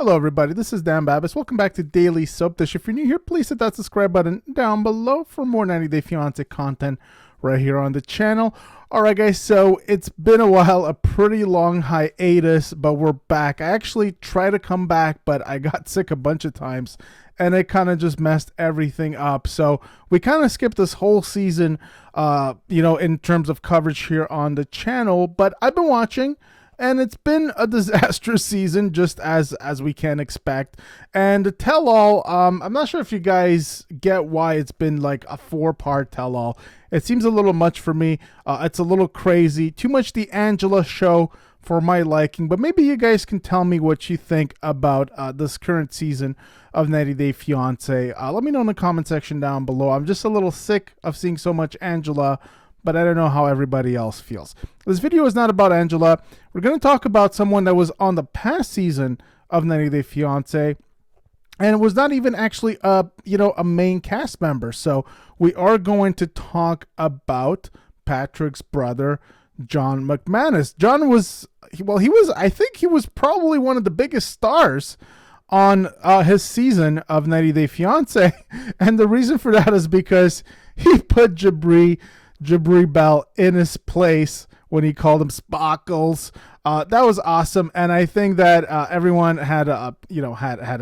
Hello everybody, this is Dan Babis. Welcome back to Daily Soap Dish. If you're new here, please hit that subscribe button down below for more 90 Day Fiancé content right here on the channel. Alright guys, so it's been a while, a pretty long hiatus, but we're back. I actually tried to come back, but I got sick a bunch of times and it kind of just messed everything up. So we kind of skipped this whole season, in terms of coverage here on the channel, but I've been watching. And it's been a disastrous season, just as we can expect. And the tell-all, I'm not sure if you guys get why it's been like a 4-part tell-all. It seems a little much for me. It's a little crazy. Too much the Angela show for my liking. But maybe you guys can tell me what you think about this current season of 90 Day Fiancé. Let me know in the comment section down below. I'm just a little sick of seeing so much Angela, but I don't know how everybody else feels. This video is not about Angela. We're going to talk about someone that was on the past season of 90 Day Fiancé and was not even actually a main cast member. So we are going to talk about Patrick's brother, John McManus. John was, I think he was probably one of the biggest stars on his season of 90 Day Fiancé. And the reason for that is because he put Jabri Bell in his place when he called him Sparkles. That was awesome, and I think that everyone had a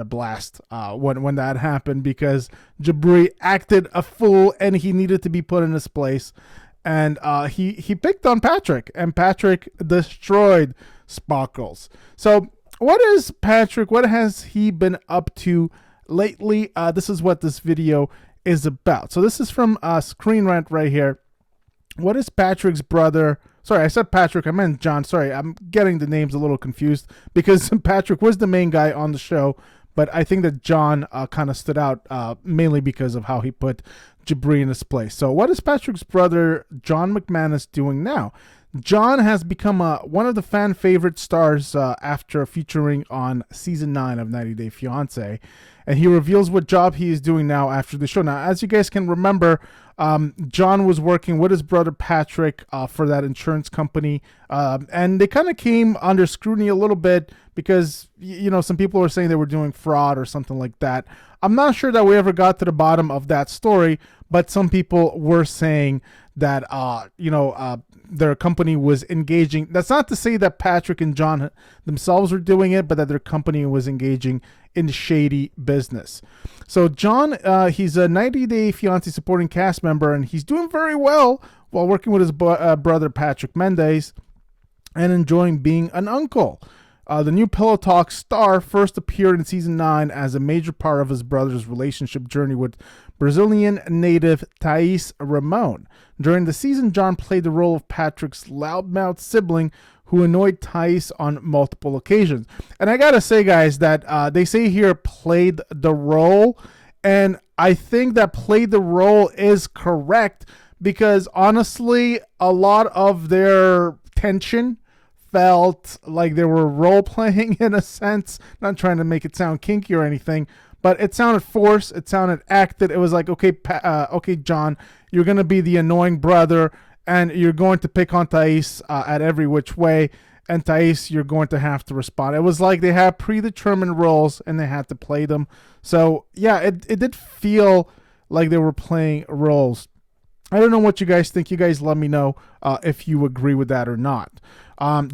blast when that happened, because Jabri acted a fool and he needed to be put in his place, and he picked on Patrick, and Patrick destroyed Sparkles. So what is Patrick? What has he been up to lately? This is what this video is about. So this is from Screen Rant right here. What is Patrick's brother? Sorry, I said Patrick. I meant John. Sorry, I'm getting the names a little confused because Patrick was the main guy on the show, but I think that John kind of stood out mainly because of how he put Jabri in his place. So what is Patrick's brother, John McManus, doing now? John has become one of the fan favorite stars after featuring on season 9 of 90 Day Fiancé, and he reveals what job he is doing now after the show. Now, as you guys can remember, John was working with his brother Patrick for that insurance company, and they kind of came under scrutiny a little bit because some people were saying they were doing fraud or something like that. I'm not sure that we ever got to the bottom of that story, but some people were saying that their company was engaging. That's not to say that Patrick and John themselves were doing it, but that their company was engaging in shady business. So John, he's a 90 Day Fiancé supporting cast member, and he's doing very well while working with his brother Patrick Mendez and enjoying being an uncle. The new Pillow Talk star first appeared in season 9 as a major part of his brother's relationship journey with Brazilian native Thais Ramon. During the season, John played the role of Patrick's loudmouth sibling who annoyed Thais on multiple occasions. And I gotta say, guys, that they say here played the role, and I think that played the role is correct, because honestly, a lot of their tension felt like they were role-playing in a sense. Not trying to make it sound kinky or anything, but it sounded forced, it sounded acted. It was like, okay, John, you're going to be the annoying brother, and you're going to pick on Thais at every which way, and Thais, you're going to have to respond. It was like they had predetermined roles, and they had to play them. So, yeah, it did feel like they were playing roles. I don't know what you guys think. You guys let me know if you agree with that or not.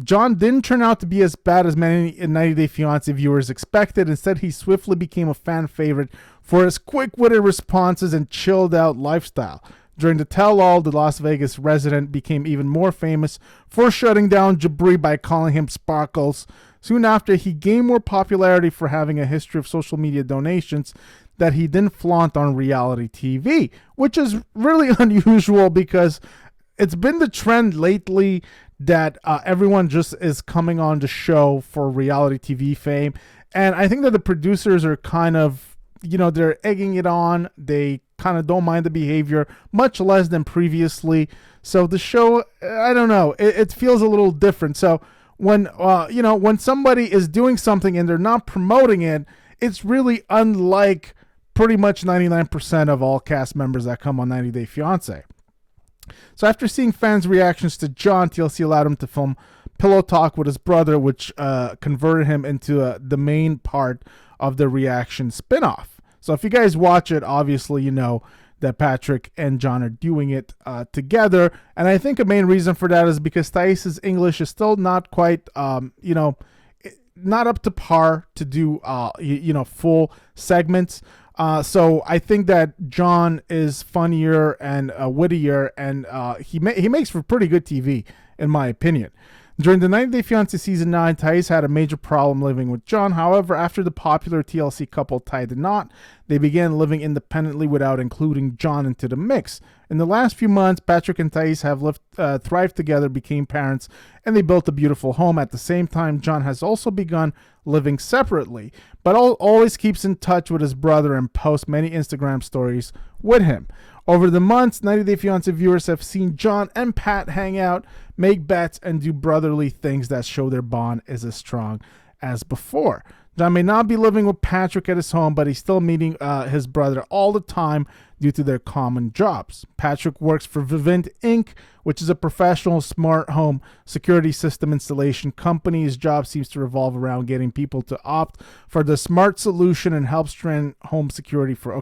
John didn't turn out to be as bad as many 90 Day Fiancé viewers expected. Instead, he swiftly became a fan favorite for his quick-witted responses and chilled-out lifestyle. During the tell-all, the Las Vegas resident became even more famous for shutting down Jabri by calling him Sparkles. Soon after, he gained more popularity for having a history of social media donations that he didn't flaunt on reality TV, which is really unusual because it's been the trend lately that everyone just is coming on the show for reality TV fame. And I think that the producers are kind of, they're egging it on. They kind of don't mind the behavior, much less than previously. So the show, I don't know, it feels a little different. So when somebody is doing something and they're not promoting it, it's really unlike pretty much 99% of all cast members that come on 90 Day Fiancé. So after seeing fans' reactions to John, TLC allowed him to film pillow talk with his brother, which converted him into the main part of the reaction spinoff. So if you guys watch it, obviously you know that Patrick and John are doing it together. And I think a main reason for that is because Thais's English is still not quite, not up to par to do, full segments. So I think that John is funnier and wittier, and he makes for pretty good TV, in my opinion. During the 90 Day Fiancé Season 9, Thais had a major problem living with John. However, after the popular TLC couple tied the knot, they began living independently without including John into the mix. In the last few months, Patrick and Thais have thrived together, became parents, and they built a beautiful home. At the same time, John has also begun living separately, but always keeps in touch with his brother and posts many Instagram stories with him. Over the months, 90 Day Fiancé viewers have seen John and Pat hang out, make bets, and do brotherly things that show their bond is as strong as before. John may not be living with Patrick at his home, but he's still meeting his brother all the time due to their common jobs. Patrick works for Vivint Inc., which is a professional smart home security system installation company. His job seems to revolve around getting people to opt for the smart solution and help strengthen home security for,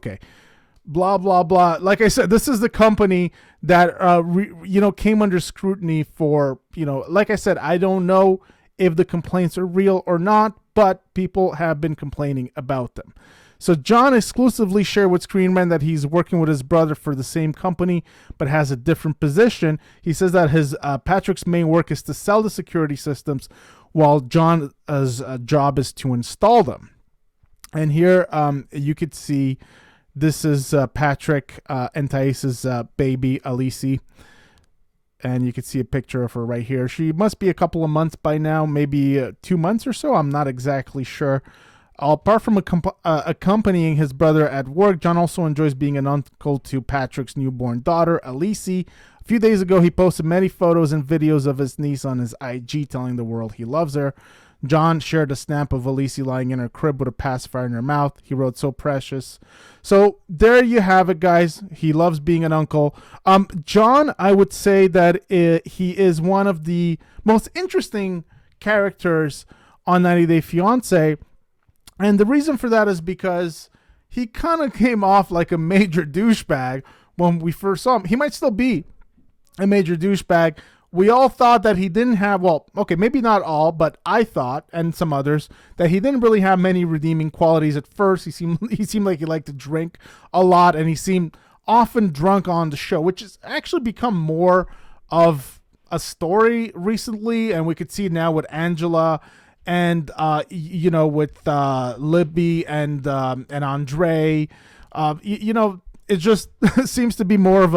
blah, blah, blah. Like I said, this is the company that, came under scrutiny for, like I said, I don't know if the complaints are real or not, but people have been complaining about them. So John exclusively shared with Screenman that he's working with his brother for the same company, but has a different position. He says that his Patrick's main work is to sell the security systems, while John's job is to install them. And here you could see this is Patrick and Thais's baby, Alici. And you can see a picture of her right here. She must be a couple of months by now, maybe 2 months or so. I'm not exactly sure. Apart from accompanying his brother at work, John also enjoys being an uncle to Patrick's newborn daughter, Alici. A few days ago, he posted many photos and videos of his niece on his IG, telling the world he loves her. John shared a snap of Alici lying in her crib with a pacifier in her mouth. He wrote, "So precious." So there you have it, guys. He loves being an uncle. John, I would say that he is one of the most interesting characters on 90 Day Fiancé. And the reason for that is because he kind of came off like a major douchebag when we first saw him. He might still be a major douchebag. We all thought that he didn't have, maybe not all, but I thought, and some others, that he didn't really have many redeeming qualities at first. He seemed like he liked to drink a lot, and he seemed often drunk on the show, which has actually become more of a story recently, and we could see it now with Angela and with Libby and Andre. It just seems to be more of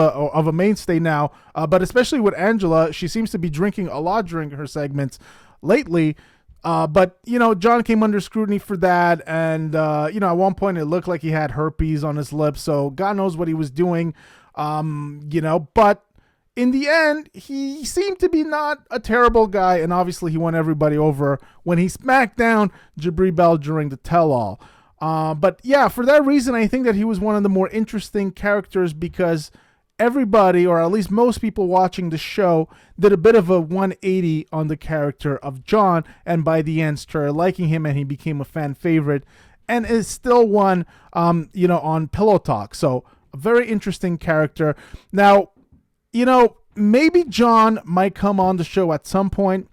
a mainstay now. But especially with Angela, she seems to be drinking a lot during her segments lately. But John came under scrutiny for that, and at one point it looked like he had herpes on his lips. So God knows what he was doing. But in the end, he seemed to be not a terrible guy, and obviously he won everybody over when he smacked down Jabri Bell during the tell-all. But yeah, for that reason, I think that he was one of the more interesting characters, because everybody, or at least most people watching the show, did a bit of a 180 on the character of John, and by the end started liking him, and he became a fan favorite, and is still one, on Pillow Talk. So a very interesting character. Now, maybe John might come on the show at some point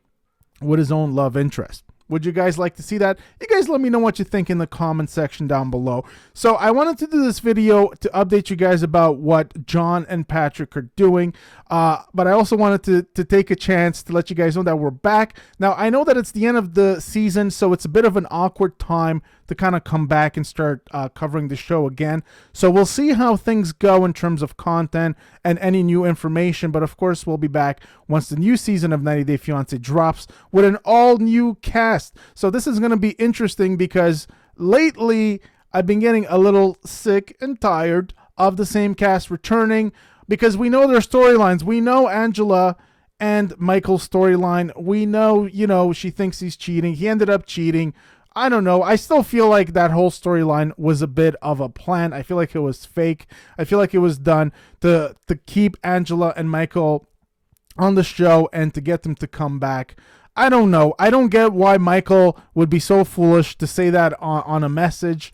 with his own love interest. Would you guys like to see that? You guys let me know what you think in the comment section down below. So I wanted to do this video to update you guys about what John and Patrick are doing. But I also wanted to take a chance to let you guys know that we're back. Now, I know that it's the end of the season, so it's a bit of an awkward time to kind of come back and start covering the show again. So we'll see how things go in terms of content and any new information. But of course, we'll be back once the new season of 90 Day Fiancé drops with an all-new cast. So this is going to be interesting, because lately I've been getting a little sick and tired of the same cast returning, because we know their storylines. We know Angela and Michael's storyline. We know, she thinks he's cheating. He ended up cheating. I don't know. I still feel like that whole storyline was a bit of a plan. I feel like it was fake. I feel like it was done to keep Angela and Michael on the show and to get them to come back. I don't know. I don't get why Michael would be so foolish to say that on a message.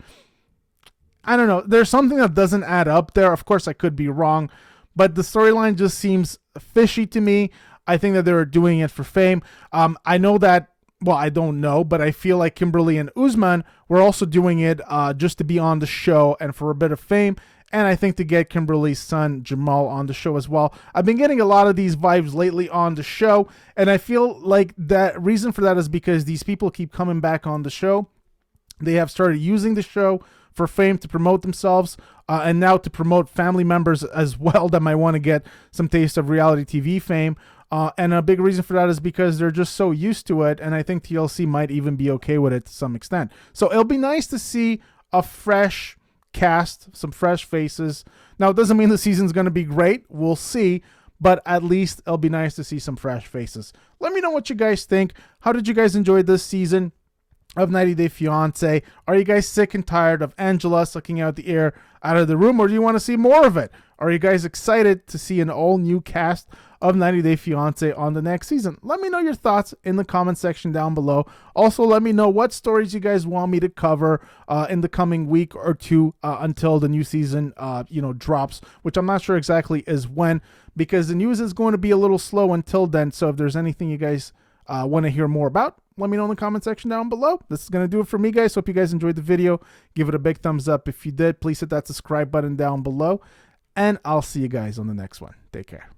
I don't know. There's something that doesn't add up there. Of course, I could be wrong, but the storyline just seems fishy to me. I think that they're doing it for fame. I know that, well, I don't know, but I feel like Kimberly and Usman were also doing it just to be on the show and for a bit of fame. And I think to get Kimberly's son Jamal on the show as well. I've been getting a lot of these vibes lately on the show, and I feel like that reason for that is because these people keep coming back on the show. They have started using the show for fame to promote themselves, and now to promote family members as well that might want to get some taste of reality TV fame. And a big reason for that is because they're just so used to it, and I think TLC might even be okay with it to some extent. So it'll be nice to see a fresh cast, some fresh faces. Now, it doesn't mean the season's going to be great. We'll see. But at least it'll be nice to see some fresh faces. Let me know what you guys think. How did you guys enjoy this season of 90 Day Fiancé? Are you guys sick and tired of Angela sucking out the air out of the room, or do you want to see more of it? Are you guys excited to see an all-new cast of 90 Day Fiancé on the next season? Let me know your thoughts in the comment section down below. Also, let me know what stories you guys want me to cover in the coming week or two until the new season drops, which I'm not sure exactly is when, because the news is going to be a little slow until then. So if there's anything you guys want to hear more about, let me know in the comment section down below. This is going to do it for me, guys. Hope you guys enjoyed the video. Give it a big thumbs up. If you did, please hit that subscribe button down below. And I'll see you guys on the next one. Take care.